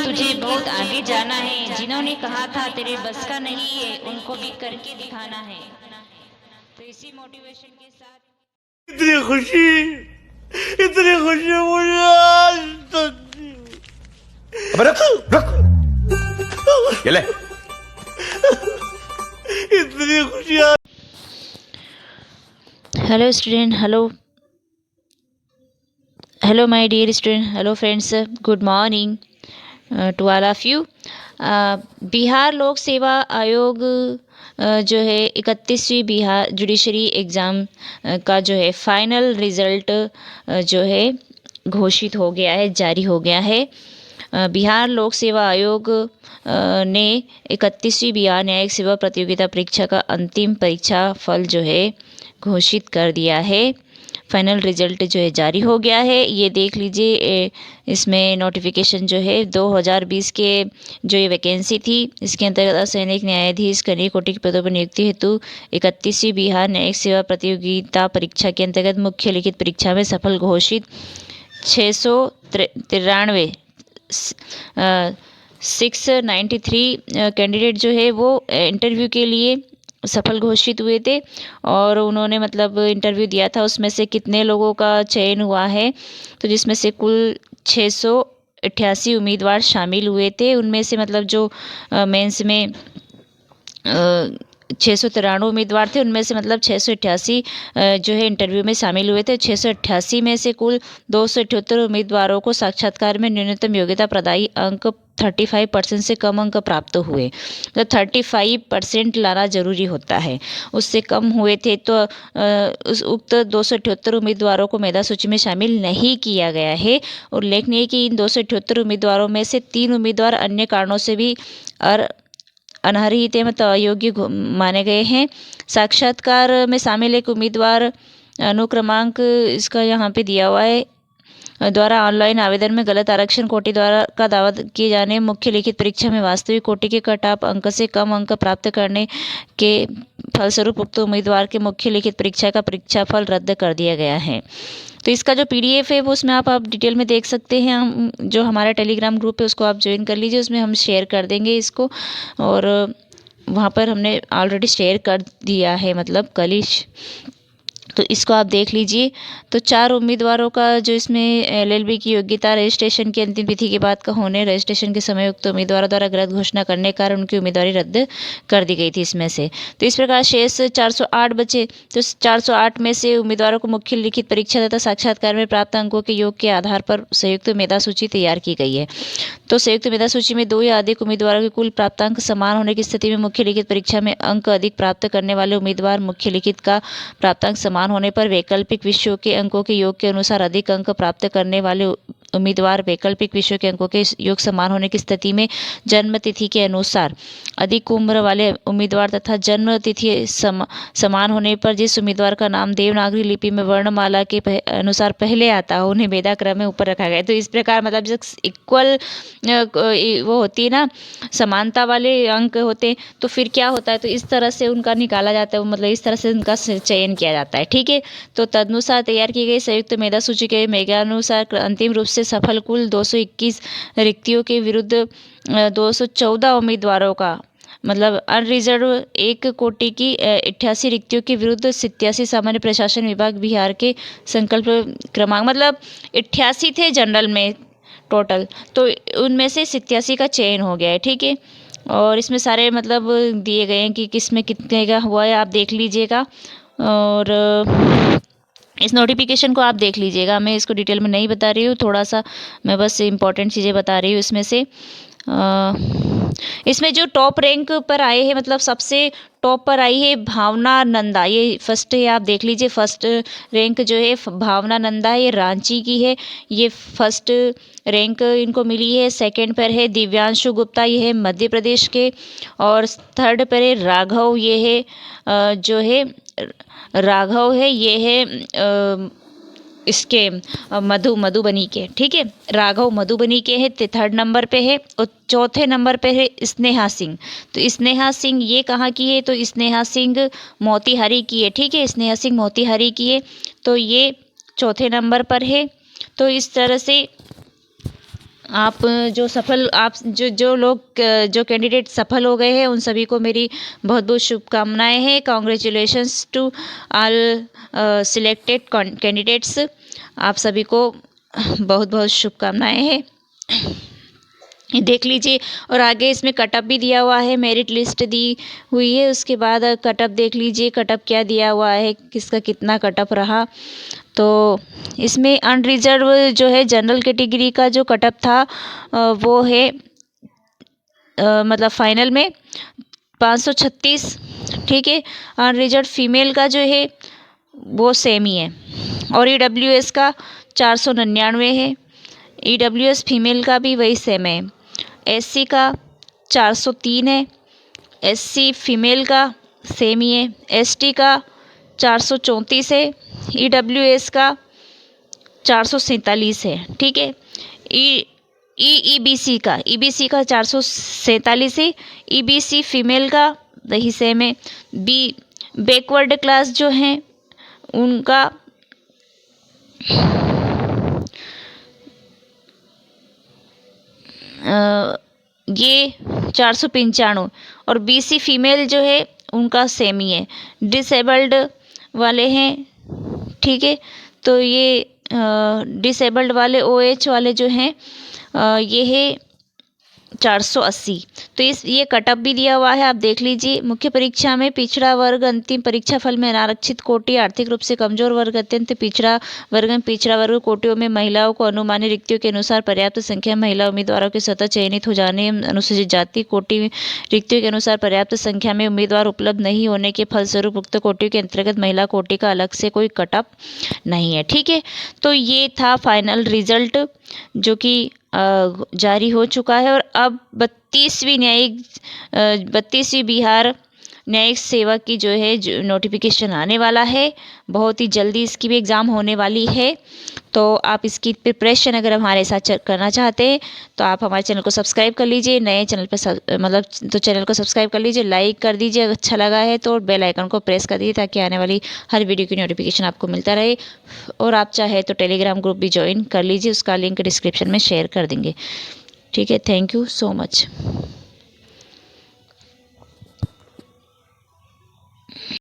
तुझे बहुत आगे जाना है। जिन्होंने कहा था तेरे बस का नहीं है, उनको भी करके दिखाना है। तो इसी मोटिवेशन के साथ इतनी खुशी मुझे आज तक नहीं। अबे रुक रुक ये ले। इतनी खुशी आज। Hello student, hello my dear student, hello friends, good morning to all of you. Bihar लोक सेवा आयोग जो है 31वीं बिहार जुडिशरी एग्ज़ाम का जो है फाइनल रिज़ल्ट जो है घोषित हो गया है, जारी हो गया है। बिहार लोक सेवा आयोग ने 31वीं बिहार न्यायिक सेवा प्रतियोगिता परीक्षा का अंतिम परीक्षा फल जो है घोषित कर दिया है। फाइनल रिजल्ट जो है जारी हो गया है। ये देख लीजिए, इसमें नोटिफिकेशन जो है 2020 के जो ये वैकेंसी थी, इसके अंतर्गत सैनिक न्यायाधीश कनीय कोटि के पदों पर नियुक्ति हेतु 31वीं बिहार न्यायिक सेवा प्रतियोगिता परीक्षा के अंतर्गत मुख्य लिखित परीक्षा में सफल घोषित 693 693 कैंडिडेट जो है वो इंटरव्यू के लिए सफल घोषित हुए थे। और उन्होंने मतलब इंटरव्यू दिया था, उसमें से कितने लोगों का चयन हुआ है, तो जिसमें से कुल 688 उम्मीदवार शामिल हुए थे। उनमें से मतलब जो मेंस में 693 उम्मीदवार थे, उनमें से मतलब 688 जो है इंटरव्यू में शामिल हुए थे। 688 में से कुल 278 उम्मीदवारों को साक्षात्कार में न्यूनतम योग्यता प्रदायी अंक 35% से कम अंक प्राप्त हुए। तो 35% लाना जरूरी होता है, उससे कम हुए थे तो उस उक्त 278 उम्मीदवारों को मेधा सूची में शामिल नहीं किया गया है। उल्लेखनीय है कि इन 278 उम्मीदवारों में से 3 उम्मीदवार अन्य कारणों से भी अनर्हित मतलब अयोग्य माने गए हैं। साक्षात्कार में शामिल एक उम्मीदवार अनुक्रमांक इसका यहाँ पे दिया हुआ है द्वारा ऑनलाइन आवेदन में गलत आरक्षण कोटि द्वारा का दावा किए जाने, मुख्य लिखित परीक्षा में वास्तविक कोटि के कट ऑफ अंक से कम अंक प्राप्त करने के फलस्वरूप उक्त उम्मीदवार के मुख्य लिखित परीक्षा का परीक्षाफल रद्द कर दिया गया है। तो इसका जो PDF है वो उसमें आप डिटेल में देख सकते हैं। हम जो हमारा टेलीग्राम ग्रुप है उसको आप ज्वाइन कर लीजिए, उसमें हम शेयर कर देंगे इसको। और वहाँ पर हमने ऑलरेडी शेयर कर दिया है, मतलब कल ही, तो इसको आप देख लीजिए। तो 4 उम्मीदवारों का जो इसमें LLB की योग्यता रजिस्ट्रेशन की अंतिम तिथि के बाद का होने, रजिस्ट्रेशन के समय उक्त उम्मीदवारों द्वारा गलत घोषणा करने के कारण उनकी उम्मीदवारी रद्द कर दी गई थी इसमें से। तो इस प्रकार शेष 408 बचे। तो 408 में से उम्मीदवारों को मुख्य लिखित परीक्षा तथा साक्षात्कार में प्राप्त अंकों के योग के आधार पर संयुक्त मेधा सूची तैयार की गई है। तो संयुक्त मेधा सूची में 2 या अधिक उम्मीदवारों के कुल प्राप्तांक समान होने की स्थिति में मुख्य लिखित परीक्षा में अंक अधिक प्राप्त करने वाले उम्मीदवार मुख्य लिखित का प्राप्तांक समान होने पर वैकल्पिक विषयों के अंकों के योग के अनुसार अधिक अंक प्राप्त करने वाले उम्मीदवार वैकल्पिक विषयों के अंकों के योग समान होने की स्थिति में जन्म तिथि के अनुसार अधिक उम्र वाले उम्मीदवार तथा जन्म तिथि समान होने पर जिस उम्मीदवार का नाम देवनागरी लिपि में वर्णमाला के अनुसार पहले आता हो उन्हें मेधा क्रम में ऊपर रखा गया। तो इस प्रकार मतलब जब इक्वल वो होती है ना, समानता वाले अंक होते, तो फिर क्या होता है, तो इस तरह से उनका निकाला जाता है, मतलब इस तरह से उनका चयन किया जाता है। ठीक है, तो तदनुसार तैयार की गई संयुक्त मेधा सूची के मेघानुसार अंतिम रूप से सफल कुल 221 रिक्तियों के विरुद्ध 214 उम्मीदवारों का मतलब अनरिजर्व 1 कोटि की 88 रिक्तियों के विरुद्ध 87 सामान्य प्रशासन विभाग बिहार के संकल्प क्रमांक, मतलब 88 थे जनरल में टोटल, तो उनमें से 87 का चयन हो गया है। ठीक है, और इसमें सारे मतलब दिए गए हैं कि किस में कितने का हुआ है, आप देख लीजिएगा। और इस नोटिफिकेशन को आप देख लीजिएगा, मैं इसको डिटेल में नहीं बता रही हूँ, थोड़ा सा मैं बस इम्पॉर्टेंट चीज़ें बता रही हूँ इसमें से। इसमें जो टॉप रैंक पर आए हैं, मतलब सबसे टॉप पर आई है भावना नंदा, ये फर्स्ट है, आप देख लीजिए। फर्स्ट रैंक जो है भावना नंदा है, ये रांची की है, ये फर्स्ट रैंक इनको मिली है। सेकंड पर है दिव्यांशु गुप्ता, ये है मध्य प्रदेश के। और थर्ड पर है राघव, ये है जो है राघव है, ये है इसके मधुबनी के। ठीक है, राघव मधुबनी के है, थर्ड नंबर पे है। और चौथे नंबर पे है स्नेहा सिंह। तो स्नेहा सिंह ये कहाँ की है, तो स्नेहा सिंह मोतीहारी की है। ठीक है, स्नेहा सिंह मोतीहारी की है, तो ये चौथे नंबर पर है। तो इस तरह से आप जो लोग जो कैंडिडेट सफल हो गए हैं उन सभी को मेरी बहुत बहुत शुभकामनाएं हैं। Congratulations to all selected candidates. आप सभी को बहुत बहुत शुभकामनाएं हैं। देख लीजिए, और आगे इसमें कटअप भी दिया हुआ है, मेरिट लिस्ट दी हुई है, उसके बाद कटअप देख लीजिए, कटअप क्या दिया हुआ है, किसका कितना कटअप रहा। तो इसमें अनरिजर्व जो है जनरल कैटेगरी का जो कटअप था वो है मतलब फाइनल में 536, ठीक है। अनरिजर्व फीमेल का जो है वो सेम ही है, और EWS का 499 है। EWS फीमेल का भी वही सेम है। SC का 403 है, SC फीमेल का सेम ही है। ST का 434 है, EWS का 447 है, ठीक है। EBC का 447 है, EBC फीमेल का वही सेम है। बैकवर्ड क्लास जो हैं उनका ये 495, और BC फीमेल जो है उनका सेम ही है। डिसेबल्ड वाले हैं, ठीक है। तो ये डिसेबल्ड वाले OH वाले जो हैं ये है 480। तो ये कटअप भी दिया हुआ है, आप देख लीजिए। मुख्य परीक्षा में पिछड़ा वर्ग अंतिम परीक्षा फल में अनारक्षित कोटि, आर्थिक रूप से कमजोर वर्ग, अत्यंत पिछड़ा वर्ग कोटियों में महिलाओं को अनुमानित रिक्तियों के अनुसार पर्याप्त संख्या में महिला उम्मीदवारों के स्वतः चयनित हो जाने, अनुसूचित जाति कोटि रिक्तियों के अनुसार पर्याप्त संख्या में उम्मीदवार उपलब्ध नहीं होने के फलस्वरूप उक्त कोटियों के अंतर्गत महिला कोटि का अलग से कोई कटअप नहीं है, ठीक है। तो ये था फाइनल रिजल्ट जो कि जारी हो चुका है, और अब 32वीं बिहार न्यायिक सेवा की जो है नोटिफिकेशन आने वाला है। बहुत ही जल्दी इसकी भी एग्ज़ाम होने वाली है। तो आप इसकी प्रिपरेशन अगर हमारे साथ करना चाहते हैं तो आप हमारे चैनल को सब्सक्राइब कर लीजिए। नए चैनल पर तो चैनल को सब्सक्राइब कर लीजिए, लाइक कर दीजिए अगर अच्छा लगा है तो, बेल आइकन को प्रेस कर दीजिए ताकि आने वाली हर वीडियो की नोटिफिकेशन आपको मिलता रहे। और आप चाहे तो टेलीग्राम ग्रुप भी ज्वाइन कर लीजिए, उसका लिंक डिस्क्रिप्शन में शेयर कर देंगे, ठीक है। Thank you so much.